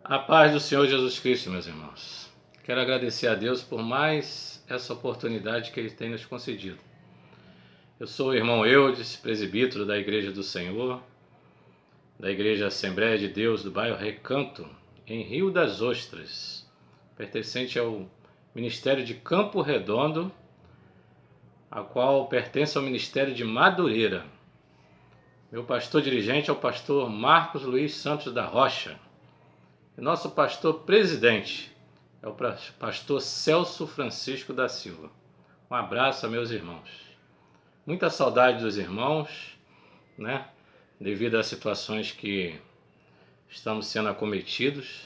A paz do Senhor Jesus Cristo, meus irmãos. Quero agradecer a Deus por mais essa oportunidade que Ele tem nos concedido. Eu sou o irmão Eudes, presbítero da Igreja do Senhor, da Igreja Assembleia de Deus do bairro Recanto, em Rio das Ostras, pertencente ao Ministério de Campo Redondo, a qual pertence ao Ministério de Madureira. Meu pastor dirigente é o pastor Marcos Luiz Santos da Rocha. E nosso pastor presidente é o pastor Celso Francisco da Silva. Um abraço a meus irmãos. Muita saudade dos irmãos, né? Devido às situações que estamos sendo acometidos.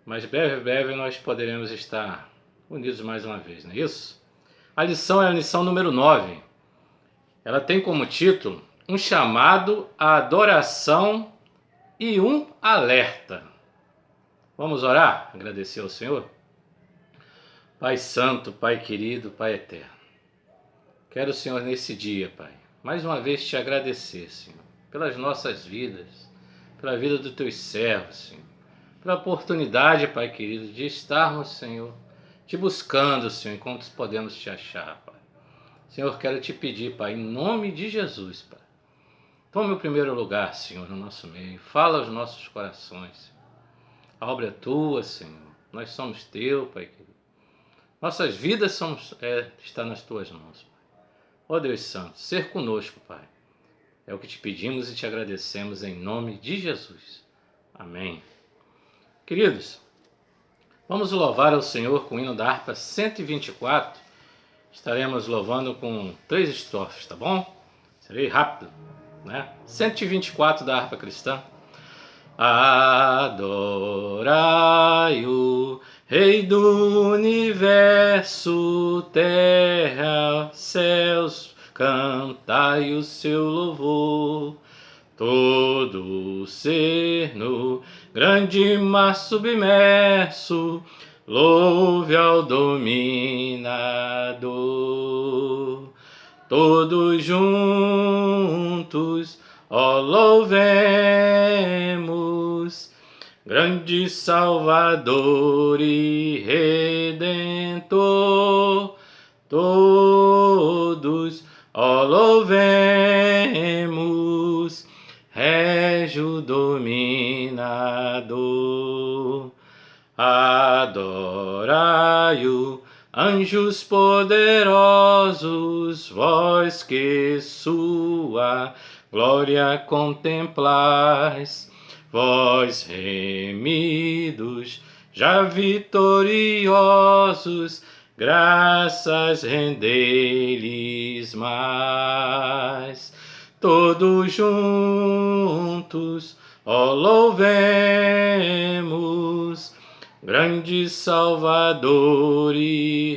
Mas breve nós poderemos estar unidos mais uma vez, não é isso? A lição é a lição número 9. Ela tem como título um chamado à adoração e um alerta. Vamos orar? Agradecer ao Senhor? Pai Santo, Pai querido, Pai eterno. Quero, Senhor, nesse dia, Pai, mais uma vez te agradecer, Senhor, pelas nossas vidas, pela vida dos teus servos, Senhor, pela oportunidade, Pai querido, de estarmos, Senhor, te buscando, Senhor, enquanto podemos te achar, Pai. Senhor, quero te pedir, Pai, em nome de Jesus, Pai, tome o primeiro lugar, Senhor, no nosso meio, fala aos nossos corações, Senhor. A obra é tua, Senhor. Nós somos teu, Pai querido. Nossas vidas estão nas tuas mãos, Pai. Ó Deus Santo, ser conosco, Pai. É o que te pedimos e te agradecemos em nome de Jesus. Amém. Queridos, vamos louvar ao Senhor com o hino da harpa 124. Estaremos louvando com 3 estrofes, tá bom? Serei rápido, né? 124 da harpa cristã. Adorai o Rei do Universo, terra, céus, cantai o seu louvor. Todo ser no grande mar submerso, louve ao dominador. Todos juntos, ó louvemos, grande Salvador e Redentor. Todos, ó louvemos, Régio dominador. Adorai-o, anjos poderosos, vós que sua glória contemplais, vós remidos, já vitoriosos, graças rendei-lhes mais. Todos juntos, ó louvemos, grande Salvador e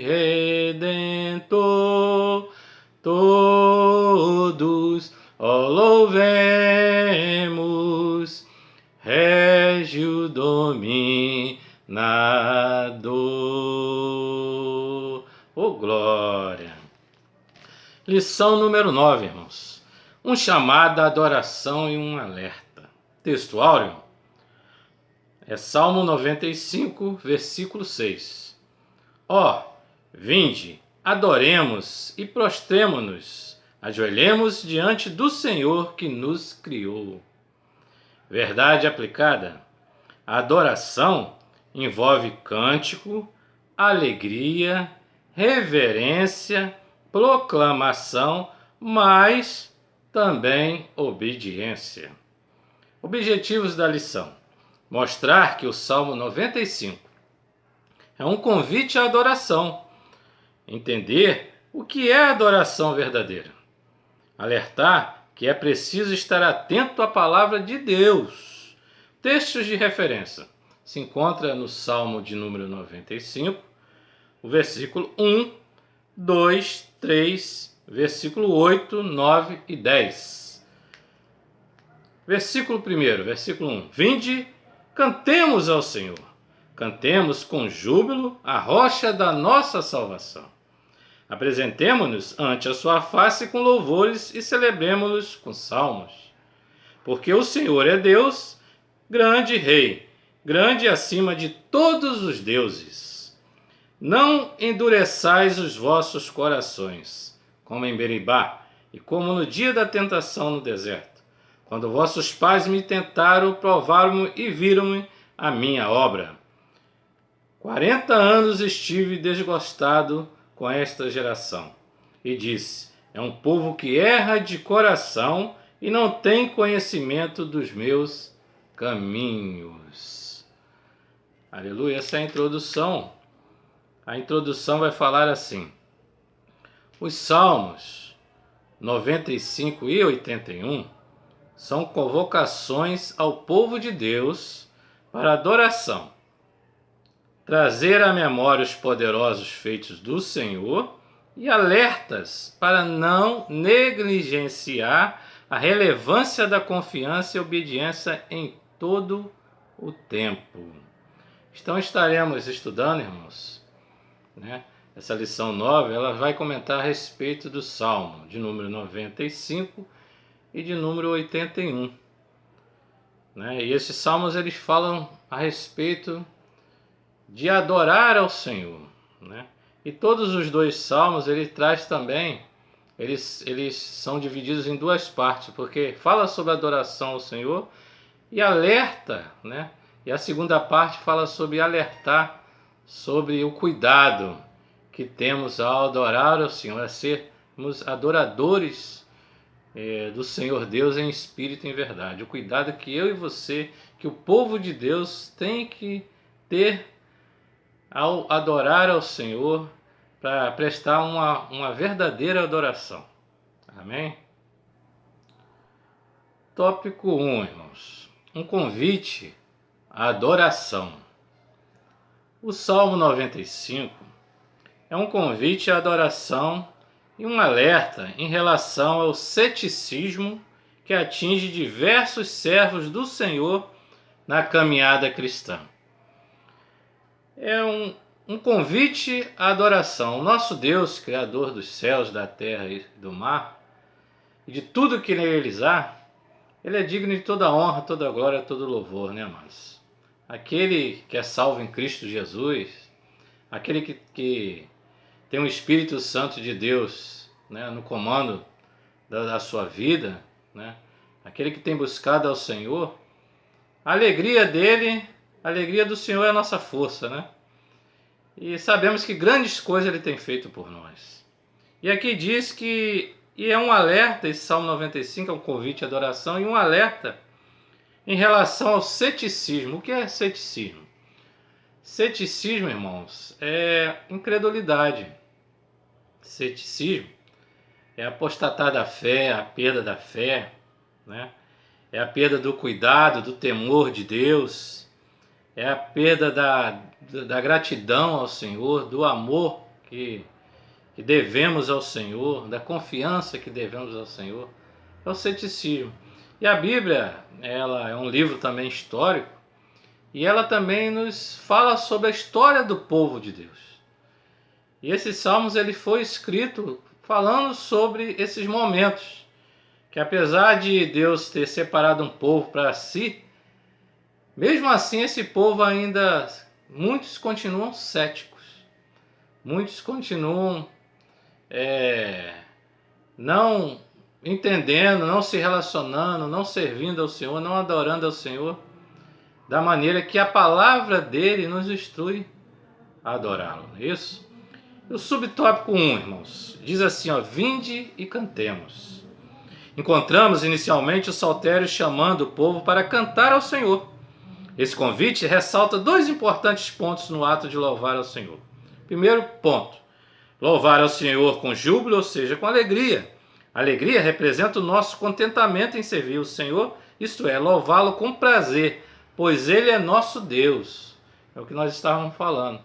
Redentor. Todos, ó louvemos, Régio dominador. Oh, glória! Lição número 9, irmãos. Um chamado à adoração e um alerta. Texto áureo é Salmo 95, versículo 6. Ó, vinde, adoremos e prostremo-nos, ajoelhemos diante do Senhor que nos criou. Verdade aplicada. A adoração envolve cântico, alegria, reverência, proclamação, mas também obediência. Objetivos da lição: mostrar que o Salmo 95 é um convite à adoração, entender o que é adoração verdadeira, alertar que é preciso estar atento à palavra de Deus. Textos de referência se encontra no Salmo de número 95, o versículo 1, 2, 3, versículo 8, 9 e 10. Versículo 1, versículo 1. Vinde, cantemos ao Senhor. Cantemos com júbilo a rocha da nossa salvação. Apresentemo-nos ante a sua face com louvores e celebremo-nos com salmos. Porque o Senhor é Deus, grande Rei, grande acima de todos os deuses. Não endureçais os vossos corações, como em Meribá, e como no dia da tentação no deserto, quando vossos pais me tentaram, provaram-me e viram-me a minha obra. 40 anos estive desgostado com esta geração, e disse: é um povo que erra de coração e não tem conhecimento dos meus caminhos. Aleluia, essa é a introdução. A introdução vai falar assim: os Salmos 95 e 81 são convocações ao povo de Deus para adoração, trazer à memória os poderosos feitos do Senhor e alertas para não negligenciar a relevância da confiança e obediência em todo o tempo. Então estaremos estudando, irmãos, essa lição 9, ela vai comentar a respeito do Salmo de número 95 e de número 81. E esses salmos eles falam a respeito de adorar ao Senhor. E todos os dois salmos ele traz também, eles são divididos em duas partes, porque fala sobre a adoração ao Senhor e alerta, e a segunda parte fala sobre alertar sobre o cuidado que temos ao adorar ao Senhor, a sermos adoradores do Senhor Deus em espírito e em verdade. O cuidado que eu e você, que o povo de Deus tem que ter ao adorar ao Senhor, para prestar uma verdadeira adoração. Amém? Tópico 1, irmãos. Um convite à adoração. O Salmo 95 é um convite à adoração e um alerta em relação ao ceticismo que atinge diversos servos do Senhor na caminhada cristã. É um convite à adoração. O nosso Deus, Criador dos céus, da terra e do mar, e de tudo que neles há, Ele é digno de toda honra, toda glória, todo louvor, amados? Aquele que é salvo em Cristo Jesus, aquele que tem o Espírito Santo de Deus no comando da sua vida, aquele que tem buscado ao Senhor, a alegria dele, a alegria do Senhor é a nossa força, E sabemos que grandes coisas Ele tem feito por nós. E aqui diz que, e é um alerta, esse Salmo 95 é um convite à adoração e um alerta em relação ao ceticismo. O que é ceticismo? Ceticismo, irmãos, é incredulidade. Ceticismo é apostatar da fé, a perda da fé, É a perda do cuidado, do temor de Deus, é a perda da gratidão ao Senhor, do amor que devemos ao Senhor, da confiança que devemos ao Senhor. É o ceticismo. E a Bíblia, ela é um livro também histórico, e ela também nos fala sobre a história do povo de Deus. E esses salmos ele foi escrito falando sobre esses momentos, que apesar de Deus ter separado um povo para si, mesmo assim esse povo ainda, muitos continuam céticos, muitos continuam não entendendo, não se relacionando, não servindo ao Senhor, não adorando ao Senhor, da maneira que a palavra dele nos instrui a adorá-lo, não é isso? O subtópico 1, irmãos, diz assim, vinde e cantemos. Encontramos inicialmente o saltério chamando o povo para cantar ao Senhor. Esse convite ressalta dois importantes pontos no ato de louvar ao Senhor. Primeiro ponto, louvar ao Senhor com júbilo, ou seja, com alegria. A alegria representa o nosso contentamento em servir o Senhor, isto é, louvá-lo com prazer, pois Ele é nosso Deus. É o que nós estávamos falando.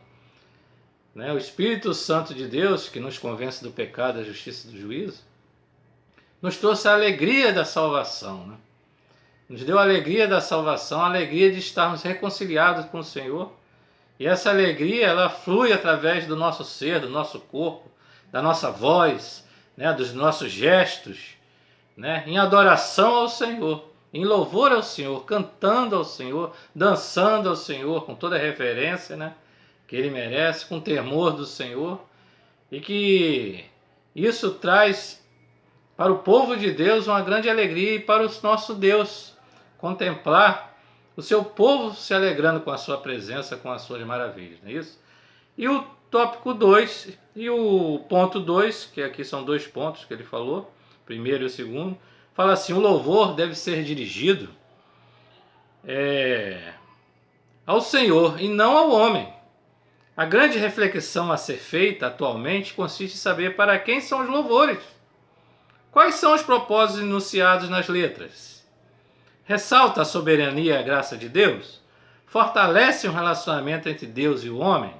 O Espírito Santo de Deus, que nos convence do pecado, da justiça e do juízo, nos trouxe a alegria da salvação. Nos deu a alegria da salvação, a alegria de estarmos reconciliados com o Senhor. E essa alegria, ela flui através do nosso ser, do nosso corpo, da nossa voz, dos nossos gestos, em adoração ao Senhor, em louvor ao Senhor, cantando ao Senhor, dançando ao Senhor, com toda a reverência, né, que Ele merece, com temor do Senhor, e que isso traz para o povo de Deus uma grande alegria e para o nosso Deus contemplar o seu povo se alegrando com a sua presença, com as suas maravilhas, não é isso? E o tópico 2 e o ponto 2, que aqui são 2 pontos que ele falou, o primeiro e o segundo, fala assim: o louvor deve ser dirigido ao Senhor e não ao homem. A grande reflexão a ser feita atualmente consiste em saber para quem são os louvores. Quais são os propósitos enunciados nas letras? Ressalta a soberania e a graça de Deus? Fortalece um relacionamento entre Deus e o homem?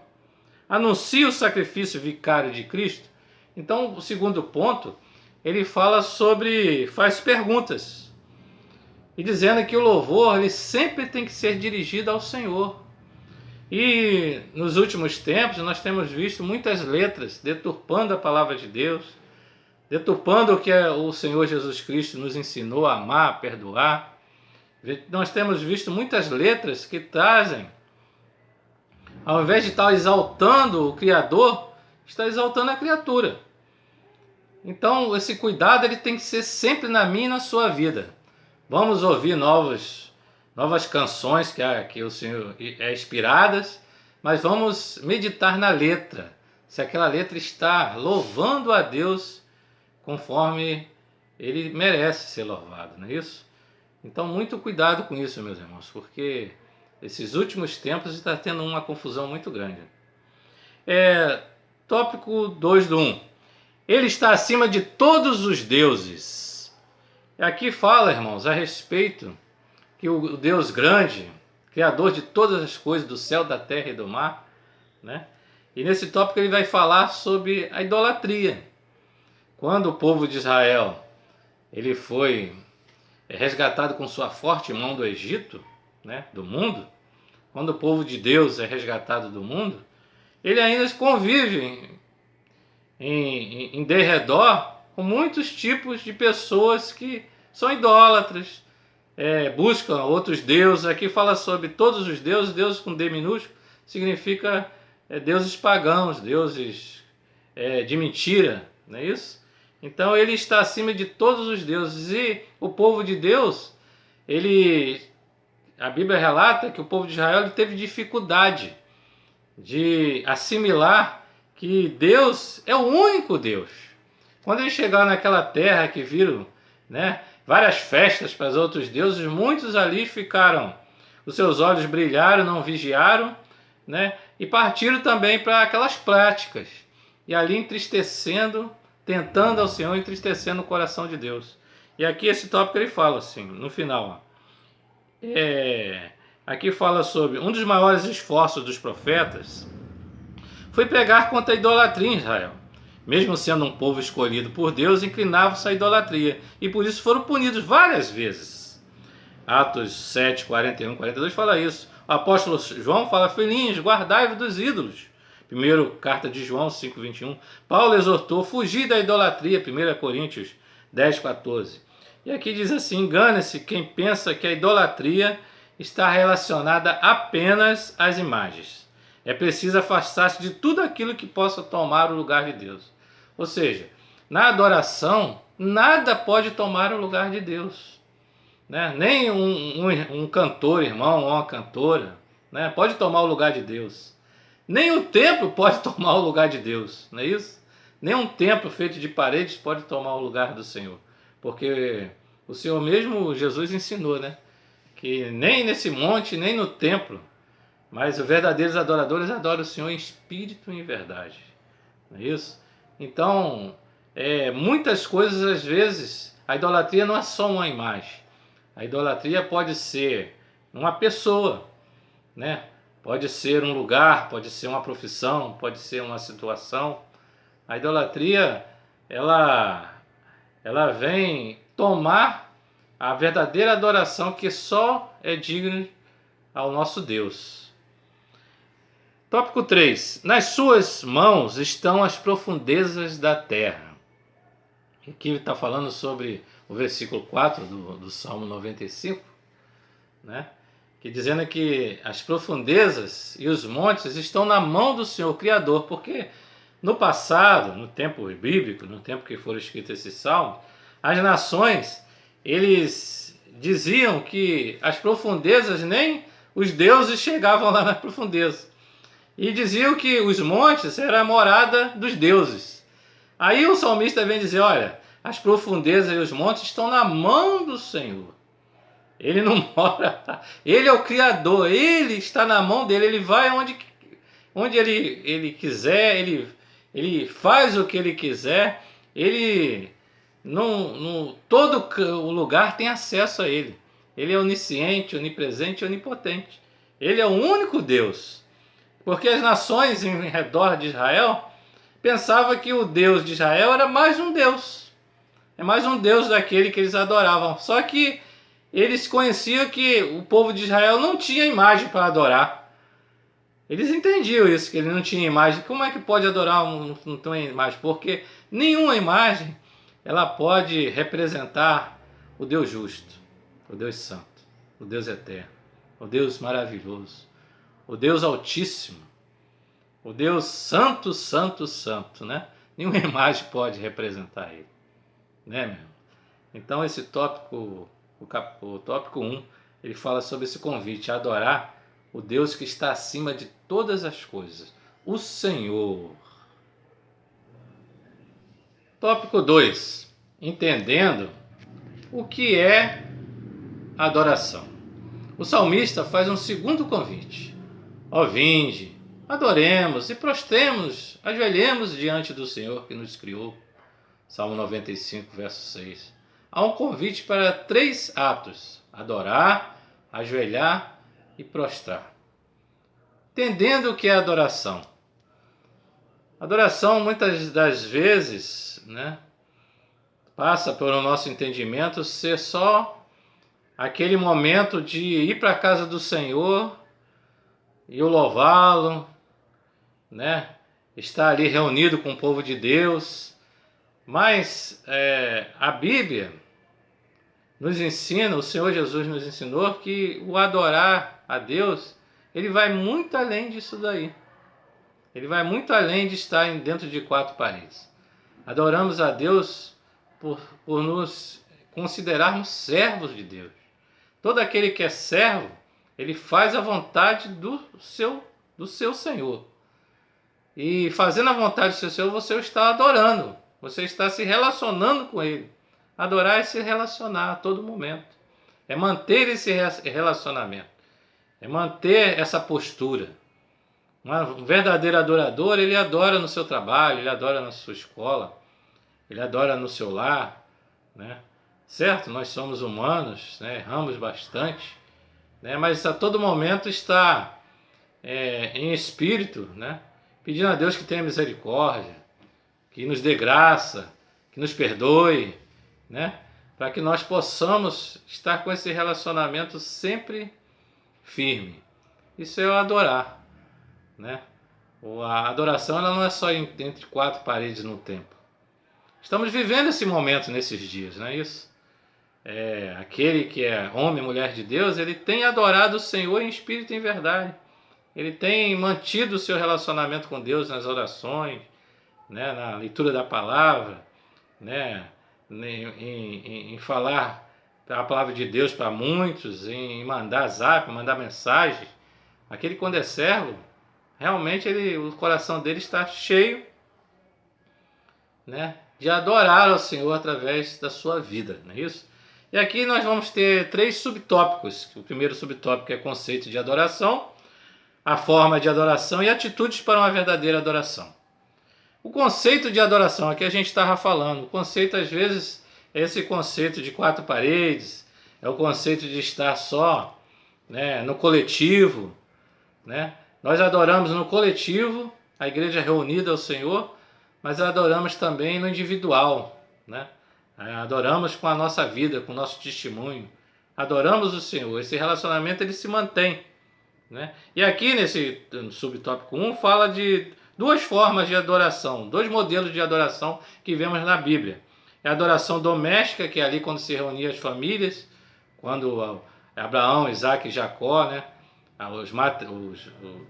Anuncia o sacrifício vicário de Cristo? Então, o segundo ponto, ele faz perguntas. E dizendo que o louvor ele sempre tem que ser dirigido ao Senhor. E nos últimos tempos nós temos visto muitas letras deturpando a palavra de Deus, deturpando o que o Senhor Jesus Cristo nos ensinou a amar, a perdoar. Nós temos visto muitas letras que trazem, ao invés de estar exaltando o Criador, está exaltando a criatura. Então esse cuidado ele tem que ser sempre na minha e na sua vida. Vamos ouvir novas canções que o Senhor é inspiradas, mas vamos meditar na letra, se aquela letra está louvando a Deus conforme Ele merece ser louvado, não é isso? Então muito cuidado com isso, meus irmãos, porque esses últimos tempos está tendo uma confusão muito grande. Tópico 2 do 1. Ele está acima de todos os deuses. Aqui fala, irmãos, a respeito que o Deus grande, Criador de todas as coisas, do céu, da terra e do mar, né? E nesse tópico ele vai falar sobre a idolatria. Quando o povo de Israel ele foi resgatado com sua forte mão do Egito, né, do mundo, quando o povo de Deus é resgatado do mundo, ele ainda convive em derredor com muitos tipos de pessoas que são idólatras, buscam outros deuses. Aqui fala sobre todos os deuses, deuses com D minúsculo significa deuses pagãos, deuses de mentira, não é isso? Então ele está acima de todos os deuses, e o povo de Deus, a Bíblia relata que o povo de Israel ele teve dificuldade de assimilar que Deus é o único Deus. Quando eles chegaram naquela terra que viram, né, várias festas para os outros deuses, muitos ali ficaram, os seus olhos brilharam, não vigiaram, né, e partiram também para aquelas práticas, e ali entristecendo, tentando ao Senhor, entristecendo o coração de Deus. E aqui esse tópico ele fala assim, no final, aqui fala sobre um dos maiores esforços dos profetas foi pregar contra a idolatria em Israel. Mesmo sendo um povo escolhido por Deus, inclinavam-se à idolatria, e por isso foram punidos várias vezes. Atos 7, 41, 42 fala isso. O apóstolo João fala: filhinhos, guardai-vos dos ídolos. Primeiro carta de João 5, 21. Paulo exortou: fugir da idolatria. 1 Coríntios 10, 14. E aqui diz assim: engana-se quem pensa que a idolatria está relacionada apenas às imagens. É preciso afastar-se de tudo aquilo que possa tomar o lugar de Deus. Ou seja, na adoração, nada pode tomar o lugar de Deus, né? Nem um cantor, irmão, ou uma cantora, né, pode tomar o lugar de Deus. Nem o templo pode tomar o lugar de Deus, não é isso? Nem um templo feito de paredes pode tomar o lugar do Senhor. Porque o Senhor mesmo, Jesus, ensinou, né, que nem nesse monte, nem no templo, mas os verdadeiros adoradores adoram o Senhor em espírito e em verdade. Não é isso? Então, muitas coisas, às vezes, a idolatria não é só uma imagem. A idolatria pode ser uma pessoa, né? Pode ser um lugar, pode ser uma profissão, pode ser uma situação. A idolatria, ela vem tomar a verdadeira adoração que só é digna ao nosso Deus. Tópico 3. Nas suas mãos estão as profundezas da terra. Aqui está falando sobre o versículo 4 do Salmo 95, né? Que dizendo que as profundezas e os montes estão na mão do Senhor Criador, porque no passado, no tempo bíblico, no tempo que foram escritos esses salmos, as nações, eles diziam que as profundezas, nem os deuses chegavam lá nas profundezas. E diziam que os montes eram a morada dos deuses. Aí o salmista vem dizer, olha, as profundezas e os montes estão na mão do Senhor. Ele não mora, ele é o Criador, ele está na mão dele, ele vai onde ele quiser, ele faz o que ele quiser, ele todo o lugar tem acesso a ele. Ele é onisciente, onipresente e onipotente. Ele é o único Deus. Porque as nações em redor de Israel pensavam que o Deus de Israel era mais um Deus. É mais um Deus daquele que eles adoravam. Só que eles conheciam que o povo de Israel não tinha imagem para adorar. Eles entendiam isso, que ele não tinha imagem. Como é que pode adorar não tem imagem? Porque nenhuma imagem ela pode representar o Deus justo, o Deus santo, o Deus eterno, o Deus maravilhoso, o Deus altíssimo, o Deus santo, santo, santo, né? Nenhuma imagem pode representar ele, né, meu irmão? Então esse tópico, o tópico 1, ele fala sobre esse convite a adorar o Deus que está acima de todas as coisas, o Senhor. Tópico 2, entendendo o que é adoração. O salmista faz um segundo convite. Ó, vinde, adoremos e prostremos, ajoelhemos diante do Senhor que nos criou. Salmo 95, verso 6. Há um convite para 3 atos: adorar, ajoelhar e prostrar. Entendendo o que é adoração. Adoração, muitas das vezes, né, passa pelo nosso entendimento ser só aquele momento de ir para a casa do Senhor e o louvá-lo, né, estar ali reunido com o povo de Deus. Mas a Bíblia nos ensina, o Senhor Jesus nos ensinou que o adorar a Deus, ele vai muito além disso daí. Ele vai muito além de estar dentro de 4 paredes. Adoramos a Deus por nos considerarmos servos de Deus. Todo aquele que é servo, ele faz a vontade do seu Senhor. E fazendo a vontade do seu Senhor, você o está adorando. Você está se relacionando com ele. Adorar é se relacionar a todo momento. É manter esse relacionamento. É manter essa postura. Um verdadeiro adorador, ele adora no seu trabalho, ele adora na sua escola, ele adora no seu lar, né? Certo? Nós somos humanos, né? Erramos bastante, né? Mas a todo momento está em espírito, né? Pedindo a Deus que tenha misericórdia, que nos dê graça, que nos perdoe, né? Para que nós possamos estar com esse relacionamento sempre firme. Isso é o adorar, né? A adoração ela não é só entre 4 paredes no templo. Estamos vivendo esse momento nesses dias, não é isso? Aquele que é homem e mulher de Deus, ele tem adorado o Senhor em espírito e em verdade. Ele tem mantido o seu relacionamento com Deus nas orações, né, na leitura da palavra, né, em falar a palavra de Deus para muitos, em mandar zap, mandar mensagem. Aquele quando é servo, realmente o coração dele está cheio, né, de adorar ao Senhor através da sua vida, não é isso? E aqui nós vamos ter 3 subtópicos. O primeiro subtópico é conceito de adoração, a forma de adoração e atitudes para uma verdadeira adoração. O conceito de adoração, aqui a gente estava falando, o conceito às vezes é esse conceito de 4 paredes, é o conceito de estar só, né, no coletivo, né? Nós adoramos no coletivo, a igreja reunida ao Senhor, mas adoramos também no individual, né? Adoramos com a nossa vida, com o nosso testemunho, adoramos o Senhor, esse relacionamento ele se mantém, né? E aqui nesse subtópico 1 fala de 2 formas de adoração, 2 modelos de adoração que vemos na Bíblia. É a adoração doméstica, que é ali quando se reunia as famílias, quando Abraão, Isaac e Jacó, né?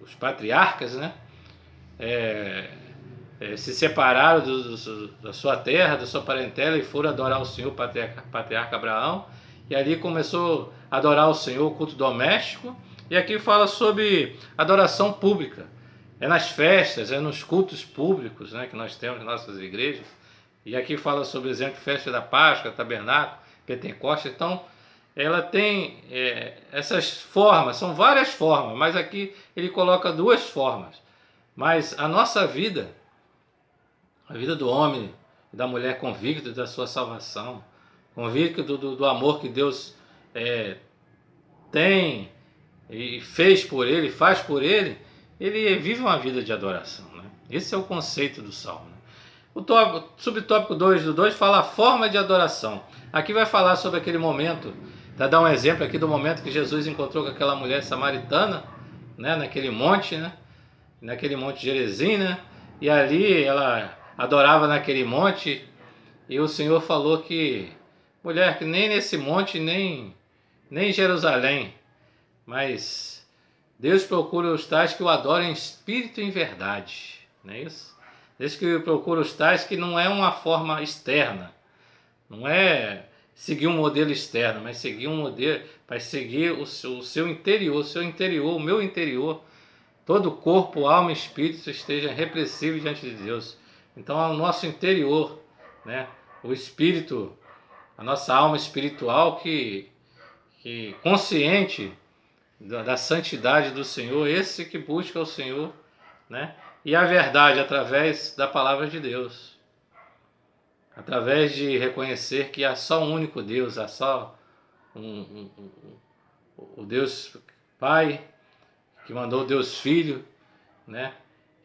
Os patriarcas, né? Se separaram da sua terra, da sua parentela e foram adorar o Senhor, patriarca Abraão. E ali começou a adorar o Senhor, o culto doméstico. E aqui fala sobre adoração pública. É nas festas, é nos cultos públicos, né, que nós temos nas nossas igrejas. E aqui fala sobre, exemplo, festa da Páscoa, tabernáculo, Pentecostes. Então, ela tem essas formas, são várias formas, mas aqui ele coloca duas formas. Mas a nossa vida, a vida do homem e da mulher convicto da sua salvação, convicto do amor que Deus tem e fez por ele, faz por ele, ele vive uma vida de adoração, né? Esse é o conceito do Salmo, né? O subtópico 2 do 2 fala a forma de adoração. Aqui vai falar sobre aquele momento, vai dar um exemplo aqui do momento que Jesus encontrou com aquela mulher samaritana, né, naquele monte, né? Naquele monte Gerizim, né? E ali ela adorava naquele monte, e o Senhor falou que, mulher, que nem nesse monte, nem em Jerusalém, mas Deus procura os tais que o adoram em espírito e em verdade, não é isso? Deus que procura os tais que não é uma forma externa, não é seguir um modelo externo, mas seguir um modelo, para seguir o seu interior, o meu interior, todo o corpo, alma e espírito esteja repressivo diante de Deus. Então é o nosso interior, né? O espírito, a nossa alma espiritual que consciente da santidade do Senhor, esse que busca o Senhor, né? E a verdade através da palavra de Deus, através de reconhecer que há só um único Deus, há só o Deus Pai, que mandou o Deus Filho, né?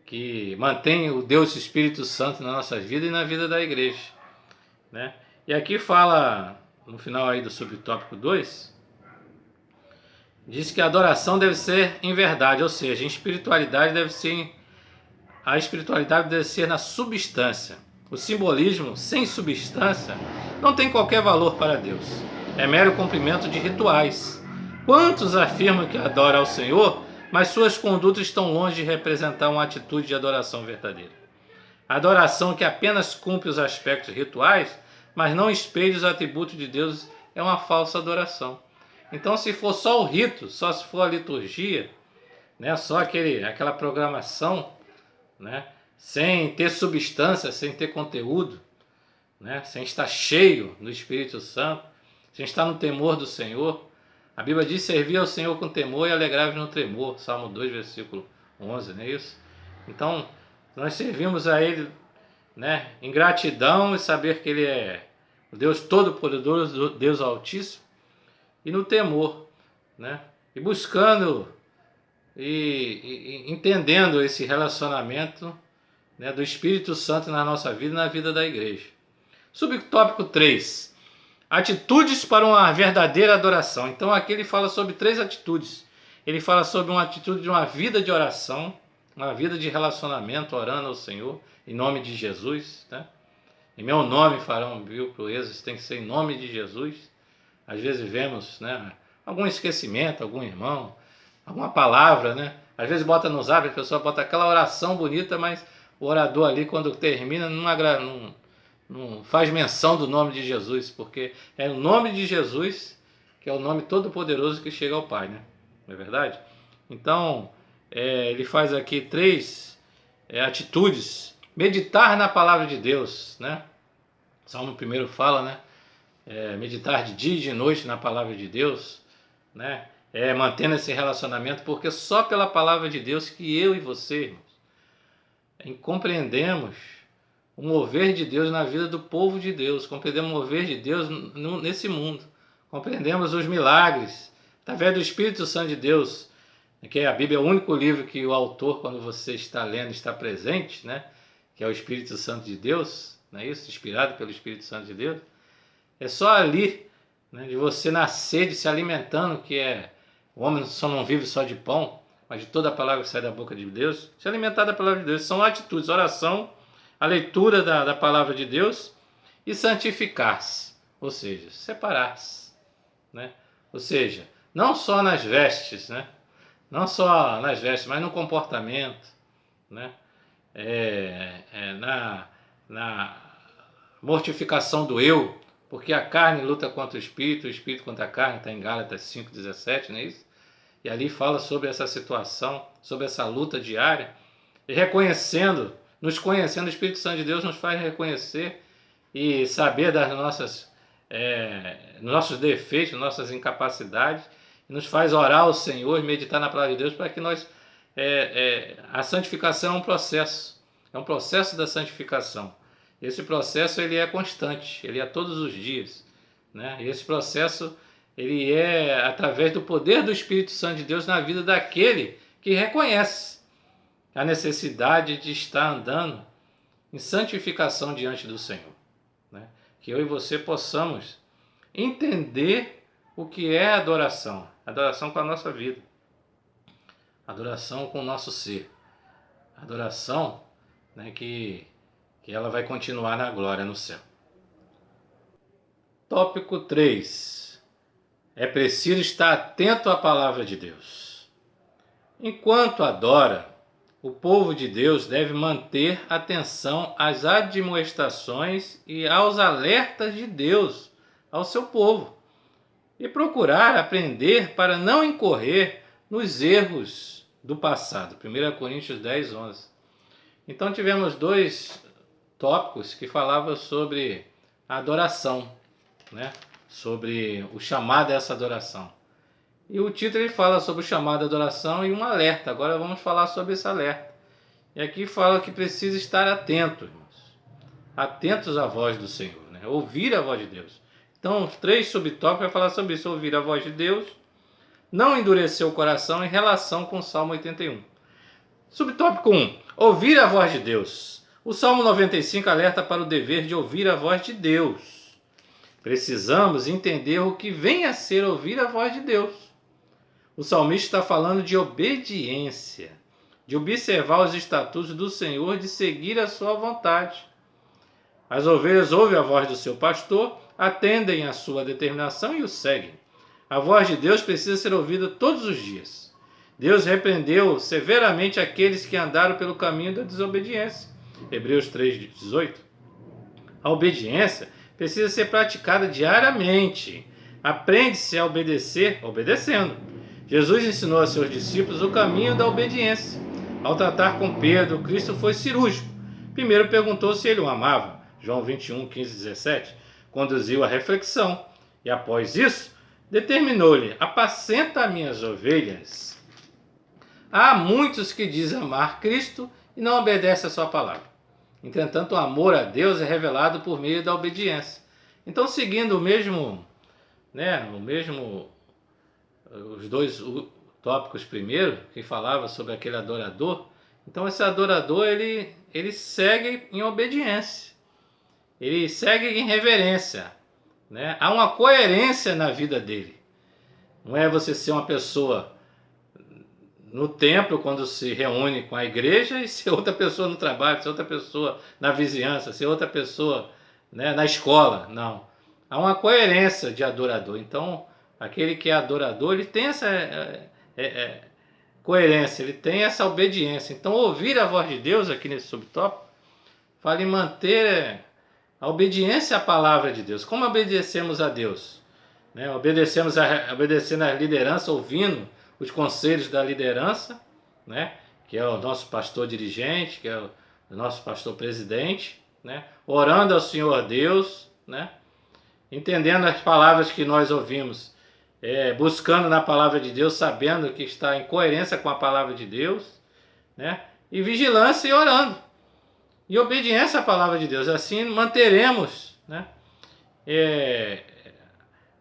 Que mantém o Deus Espírito Santo na nossa vida e na vida da igreja, né? E aqui fala, no final aí do subtópico 2, diz que a adoração deve ser em verdade, ou seja, a espiritualidade deve ser na substância. O simbolismo sem substância não tem qualquer valor para Deus. É mero cumprimento de rituais. Quantos afirmam que adoram ao Senhor, mas suas condutas estão longe de representar uma atitude de adoração verdadeira? A adoração que apenas cumpre os aspectos rituais, mas não espelha os atributos de Deus, é uma falsa adoração. Então, se for só o rito, só se for a liturgia, né, só aquela programação, né, sem ter substância, sem ter conteúdo, né, sem estar cheio do Espírito Santo, sem estar no temor do Senhor. A Bíblia diz: servir ao Senhor com temor e alegrar-vos no tremor. Salmo 2, versículo 11, não é isso? Então, nós servimos a Ele, né, em gratidão e saber que Ele é o Deus Todo-Poderoso, Deus Altíssimo, e no temor, né, e buscando e entendendo esse relacionamento, né, do Espírito Santo na nossa vida e na vida da igreja. Subtópico 3. Atitudes para uma verdadeira adoração. Então aqui ele fala sobre 3 atitudes. Ele fala sobre uma atitude de uma vida de oração, uma vida de relacionamento, orando ao Senhor, em nome de Jesus, né? Em meu nome farão mil proezas, tem que ser em nome de Jesus. Às vezes vemos, né, algum esquecimento, algum irmão, alguma palavra, né? Às vezes bota no zap, a pessoa bota aquela oração bonita, mas o orador ali, quando termina, não faz menção do nome de Jesus, porque é o nome de Jesus que é o nome todo-poderoso que chega ao Pai, né? Não é verdade? Então, ele faz aqui 3 atitudes. Meditar na palavra de Deus, né? Salmo 1 fala, né? Meditar de dia e de noite na palavra de Deus, né? Mantendo esse relacionamento, porque só pela palavra de Deus que eu e você, irmãos, compreendemos o mover de Deus na vida do povo de Deus, compreendemos o mover de Deus nesse mundo, compreendemos os milagres, através do Espírito Santo de Deus, que a Bíblia é o único livro que o autor, quando você está lendo, está presente, né? Que é o Espírito Santo de Deus, não é isso? Inspirado pelo Espírito Santo de Deus. É só ali, né, de você nascer, de se alimentando, o homem só não vive só de pão, mas de toda a palavra que sai da boca de Deus, se alimentar da palavra de Deus. São atitudes, oração, a leitura da palavra de Deus e santificar-se, ou seja, separar-se, né? Ou seja, não só nas vestes, né? Não só nas vestes, mas no comportamento, né? Na mortificação do eu, porque a carne luta contra o espírito contra a carne, está em Gálatas 5,17, não é isso? E ali fala sobre essa situação, sobre essa luta diária, e reconhecendo, nos conhecendo, o Espírito Santo de Deus nos faz reconhecer e saber das nossos defeitos, nossas incapacidades, e nos faz orar ao Senhor e meditar na palavra de Deus para que nós... a santificação é um processo da santificação. Esse processo ele é constante, ele é todos os dias, né? E esse processo ele é através do poder do Espírito Santo de Deus na vida daquele que reconhece a necessidade de estar andando em santificação diante do Senhor, né? Que eu e você possamos entender o que é adoração com a nossa vida, adoração com o nosso ser, adoração, né, que ela vai continuar na glória no céu. Tópico 3. É preciso estar atento à palavra de Deus. Enquanto adora, o povo de Deus deve manter atenção às admoestações e aos alertas de Deus ao seu povo e procurar aprender para não incorrer nos erros do passado. 1 Coríntios 10, 11. Então tivemos 2 tópicos que falavam sobre a adoração, né? Sobre o chamado a essa adoração. E o título ele fala sobre o chamado à adoração e um alerta. Agora vamos falar sobre esse alerta. E aqui fala que precisa estar atento, irmãos. Atentos à voz do Senhor, né? Ouvir a voz de Deus. Então, 3 subtópicos vai falar sobre isso. Ouvir a voz de Deus, não endurecer o coração em relação com o Salmo 81. Subtópico 1. Ouvir a voz de Deus. O Salmo 95 alerta para o dever de ouvir a voz de Deus. Precisamos entender o que vem a ser ouvir a voz de Deus. O salmista está falando de obediência, de observar os estatutos do Senhor, de seguir a sua vontade. As ovelhas ouvem a voz do seu pastor, atendem à sua determinação e o seguem. A voz de Deus precisa ser ouvida todos os dias. Deus repreendeu severamente aqueles que andaram pelo caminho da desobediência. Hebreus 3,18. A obediência precisa ser praticada diariamente. Aprende-se a obedecer obedecendo. Jesus ensinou a seus discípulos o caminho da obediência. Ao tratar com Pedro, Cristo foi cirúrgico. Primeiro perguntou se ele o amava. João 21, 15, 17. Conduziu a reflexão. E após isso, determinou-lhe: apacenta minhas ovelhas. Há muitos que dizem amar Cristo e não obedecem a sua palavra. Entretanto, o amor a Deus é revelado por meio da obediência. Então, seguindo os 2 tópicos primeiro, que falava sobre aquele adorador, então esse adorador ele segue em obediência, ele segue em reverência, né? Há uma coerência na vida dele. Não é você ser uma pessoa no templo, quando se reúne com a igreja, e ser outra pessoa no trabalho, ser outra pessoa na vizinhança, ser outra pessoa, né, na escola. Não. Há uma coerência de adorador. Então, aquele que é adorador, ele tem essa coerência, ele tem essa obediência. Então, ouvir a voz de Deus, aqui nesse subtópico, fala em manter a obediência à palavra de Deus. Como obedecemos a Deus? Né? Obedecendo à liderança, ouvindo os conselhos da liderança, né? Que é o nosso pastor dirigente, que é o nosso pastor presidente, né? Orando ao Senhor Deus, né? Entendendo as palavras que nós ouvimos, buscando na palavra de Deus, sabendo que está em coerência com a palavra de Deus, né? E vigilância e orando, e obediência à palavra de Deus. Assim manteremos, né?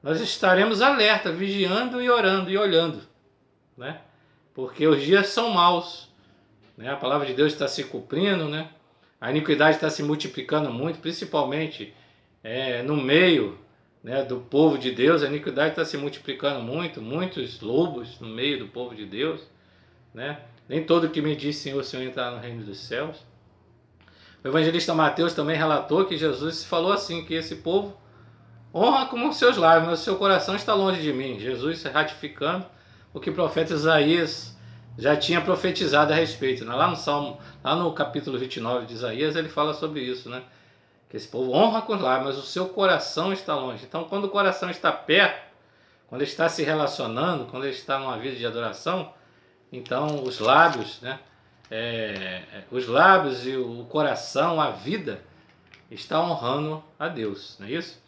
Nós estaremos alerta, vigiando e orando e olhando, né? Porque os dias são maus, né? A palavra de Deus está se cumprindo, né? A iniquidade está se multiplicando muito, principalmente no meio, né, do povo de Deus. A iniquidade está se multiplicando muito, muitos lobos no meio do povo de Deus, né? Nem todo que me diz Senhor, Senhor entrará no reino dos céus. O evangelista Mateus também relatou que Jesus falou assim, que esse povo honra como os seus lábios, mas o seu coração está longe de mim. Jesus ratificando o que o profeta Isaías já tinha profetizado a respeito. Lá no Salmo, lá no capítulo 29 de Isaías, ele fala sobre isso, né? Que esse povo honra com os lábios, mas o seu coração está longe. Então, quando o coração está perto, quando ele está se relacionando, quando ele está numa vida de adoração, então os lábios, né? Os lábios e o coração, a vida, está honrando a Deus, não é isso?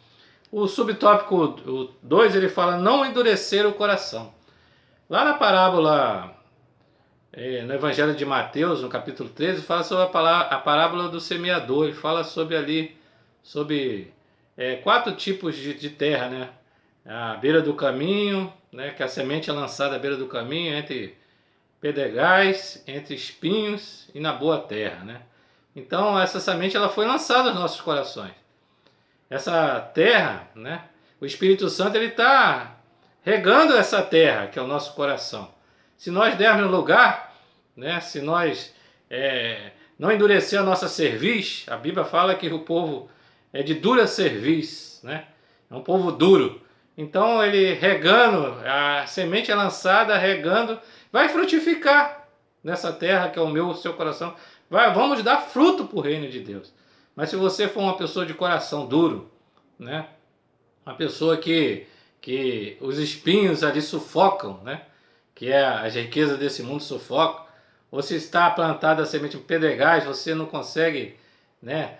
O subtópico 2, ele fala não endurecer o coração. Lá na parábola, no Evangelho de Mateus, no capítulo 13, fala sobre a parábola do semeador. Ele fala sobre 4 tipos de terra, né? À beira do caminho, né? Que a semente é lançada à beira do caminho, entre pedregais, entre espinhos e na boa terra, né? Então essa semente ela foi lançada aos nossos corações. Essa terra, né? O Espírito Santo ele está regando essa terra que é o nosso coração. Se nós dermos lugar, né? Se nós não endurecer a nossa cerviz, a Bíblia fala que o povo é de dura cerviz, né? É um povo duro. Então ele regando, a semente é lançada, regando, vai frutificar nessa terra que é o seu coração. Vamos dar fruto para o reino de Deus. Mas se você for uma pessoa de coração duro, né? Uma pessoa que os espinhos ali sufocam, né? Que as riquezas desse mundo sufocam, ou se está plantada a semente em pedregais, você não consegue, né?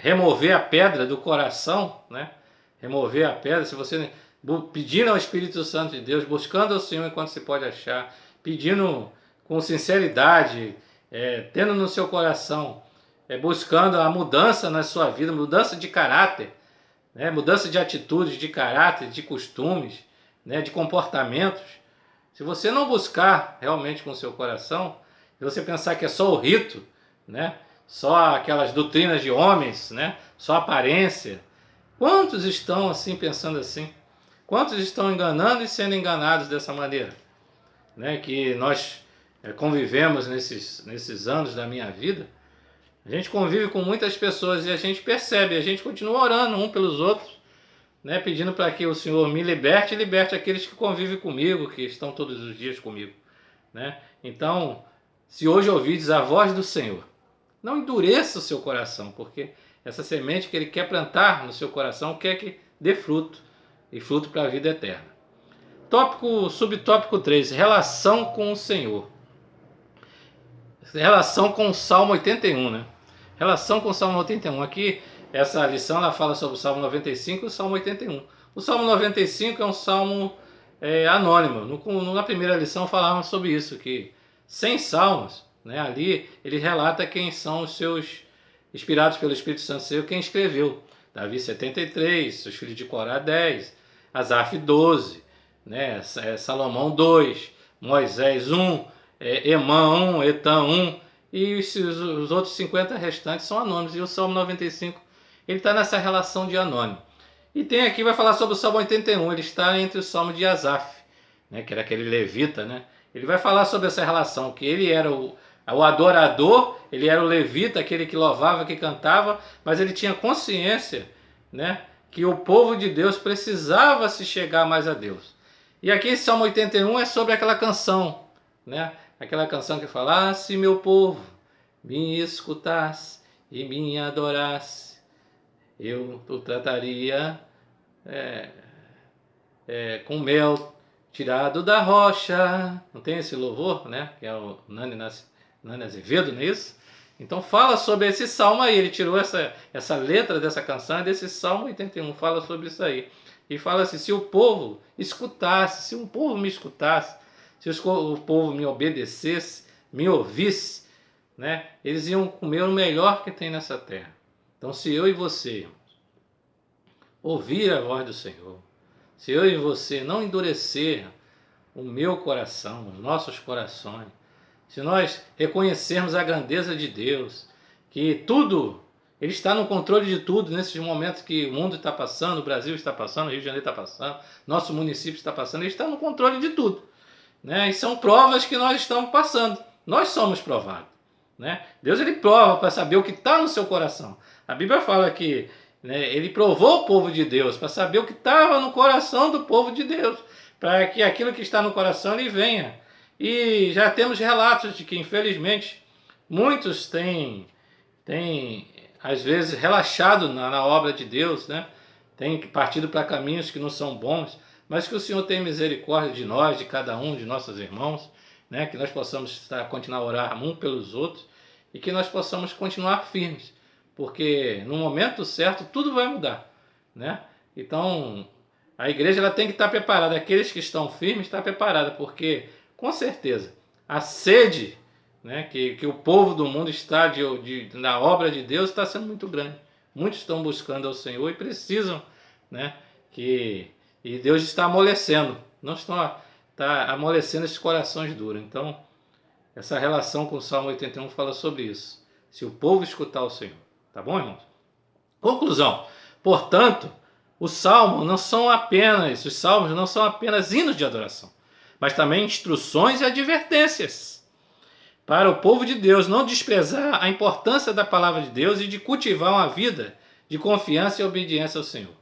Remover a pedra do coração, né? Remover a pedra, se você pedindo ao Espírito Santo de Deus, buscando ao Senhor enquanto se pode achar, pedindo com sinceridade, tendo no seu coração, buscando a mudança na sua vida, mudança de caráter, né? Mudança de atitudes, de caráter, de costumes, né? De comportamentos. Se você não buscar realmente com o seu coração, se você pensar que é só o rito, né? Só aquelas doutrinas de homens, né? Só aparência. Quantos estão assim pensando assim? Quantos estão enganando e sendo enganados dessa maneira? Né? Que nós convivemos nesses anos da minha vida. A gente convive com muitas pessoas e a gente percebe, a gente continua orando um pelos outros, né? Pedindo para que o Senhor me liberte e liberte aqueles que convivem comigo, que estão todos os dias comigo, né? Então, se hoje ouvides a voz do Senhor, não endureça o seu coração, porque essa semente que Ele quer plantar no seu coração quer que dê fruto, e fruto para a vida eterna. Subtópico 3, relação com o Senhor. Relação com o Salmo 81, né? Relação com o Salmo 81. Aqui, essa lição ela fala sobre o Salmo 95 e o Salmo 81. O Salmo 95 é um salmo anônimo. Na primeira lição falávamos sobre isso, que 100 salmos, né, ali ele relata quem são os seus, inspirados pelo Espírito Santo, quem escreveu. Davi 73, os filhos de Corá 10, Asaf 12, né, Salomão 2, Moisés 1, Emã 1, Etan 1, e os outros 50 restantes são anônimos. E o Salmo 95, ele está nessa relação de anônimo. E tem aqui, vai falar sobre o Salmo 81, ele está entre o Salmo de Asaf, né, que era aquele levita, né? Ele vai falar sobre essa relação, que ele era o adorador, ele era o levita, aquele que louvava, que cantava, mas ele tinha consciência, né, que o povo de Deus precisava se chegar mais a Deus. E aqui esse Salmo 81 é sobre aquela canção, né? Aquela canção que fala: se meu povo me escutasse e me adorasse, eu o trataria com mel tirado da rocha. Não tem esse louvor, né? Que é o Nani Azevedo, não é isso? Então fala sobre esse salmo aí. Ele tirou essa letra dessa canção desse Salmo 81. Fala sobre isso aí. E fala assim: se o povo escutasse, se um povo me escutasse, se o povo me obedecesse, me ouvisse, né, eles iam comer o melhor que tem nessa terra. Então, se eu e você, irmãos, ouvir a voz do Senhor, se eu e você não endurecer o meu coração, os nossos corações, se nós reconhecermos a grandeza de Deus, que tudo, Ele está no controle de tudo, nesses momentos que o mundo está passando, o Brasil está passando, o Rio de Janeiro está passando, nosso município está passando, Ele está no controle de tudo, né? E são provas que nós estamos passando. Nós somos provados, né? Deus ele prova para saber o que está no seu coração. A Bíblia fala que, né, ele provou o povo de Deus para saber o que estava no coração do povo de Deus, para que aquilo que está no coração ele venha. E já temos relatos de que, infelizmente, muitos têm às vezes relaxado na obra de Deus, né? Têm partido para caminhos que não são bons, mas que o Senhor tem misericórdia de nós, de cada um de nossos irmãos, né? Que nós possamos continuar a orar um pelos outros e que nós possamos continuar firmes, porque no momento certo tudo vai mudar, né? Então a igreja ela tem que estar preparada, aqueles que estão firmes estão preparados, porque com certeza a sede, né, que o povo do mundo está na obra de Deus está sendo muito grande. Muitos estão buscando ao Senhor e precisam, né, e Deus está amolecendo, não está amolecendo esses corações duros. Então, essa relação com o Salmo 81 fala sobre isso. Se o povo escutar o Senhor, tá bom, irmãos? Conclusão. Portanto, os salmos não são apenas hinos de adoração, mas também instruções e advertências para o povo de Deus não desprezar a importância da palavra de Deus e de cultivar uma vida de confiança e obediência ao Senhor.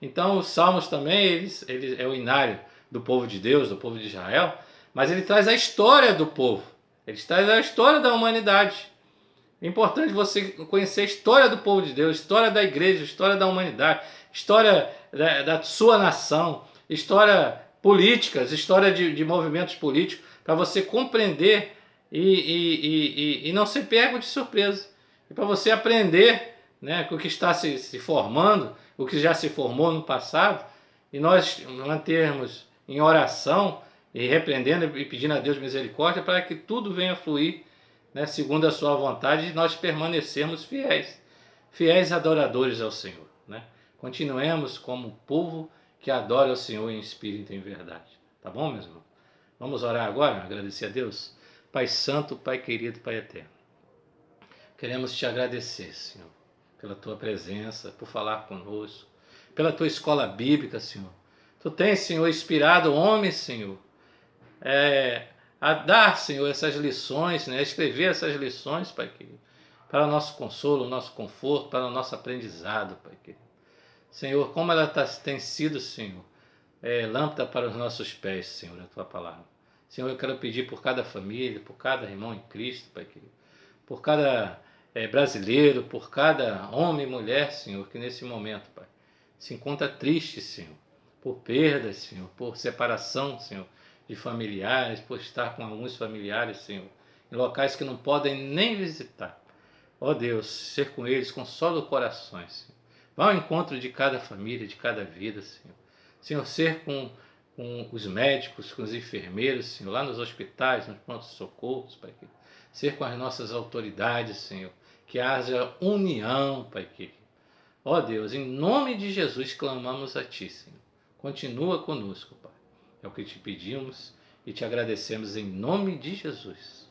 Então, os salmos também, ele é o inário do povo de Deus, do povo de Israel, mas ele traz a história do povo, ele traz a história da humanidade. É importante você conhecer a história do povo de Deus, a história da igreja, a história da humanidade, história da sua nação, história políticas, história de movimentos políticos, para você compreender e não ser pego de surpresa. E para você aprender, né, com o que está se formando, o que já se formou no passado, e nós mantermos em oração e repreendendo e pedindo a Deus misericórdia para que tudo venha a fluir, né, segundo a sua vontade, e nós permanecermos fiéis adoradores ao Senhor, né? Continuemos como povo que adora o Senhor em espírito e em verdade. Tá bom, meus irmãos? Vamos orar agora, agradecer a Deus. Pai Santo, Pai querido, Pai eterno, queremos te agradecer, Senhor, pela tua presença, por falar conosco, pela tua escola bíblica, Senhor. Tu tens, Senhor, inspirado homens, Senhor, a dar, Senhor, essas lições, né? A escrever essas lições, Pai querido, para o nosso consolo, o nosso conforto, para o nosso aprendizado, Pai querido. Senhor, como ela tem sido, Senhor, lâmpada para os nossos pés, Senhor, a tua palavra. Senhor, eu quero pedir por cada família, por cada irmão em Cristo, Pai querido, por cada brasileiro, por cada homem e mulher, Senhor, que nesse momento, Pai, se encontra triste, Senhor, por perdas, Senhor, por separação, Senhor, de familiares, por estar com alguns familiares, Senhor, em locais que não podem nem visitar. Ó Deus, ser com eles, consola os corações, Senhor. Vá ao encontro de cada família, de cada vida, Senhor. Senhor, ser com os médicos, com os enfermeiros, Senhor, lá nos hospitais, nos prontos-socorros, Pai querido. Ser com as nossas autoridades, Senhor, que haja união, Pai querido. Ó Deus, em nome de Jesus clamamos a Ti, Senhor. Continua conosco, Pai. É o que te pedimos e te agradecemos em nome de Jesus.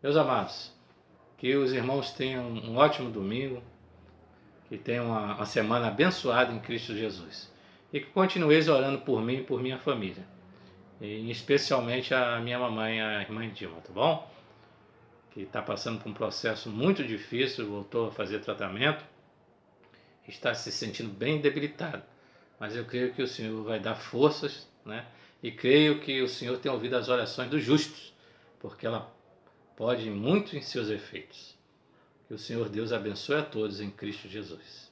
Meus amados, que os irmãos tenham um ótimo domingo, que tenham uma semana abençoada em Cristo Jesus. E que continueis orando por mim e por minha família. E especialmente a minha mamãe, a irmã Dilma, tá bom? Que está passando por um processo muito difícil, voltou a fazer tratamento, está se sentindo bem debilitada. Mas eu creio que o Senhor vai dar forças, né? E creio que o Senhor tem ouvido as orações dos justos, porque ela pode muito em seus efeitos. Que o Senhor Deus abençoe a todos em Cristo Jesus.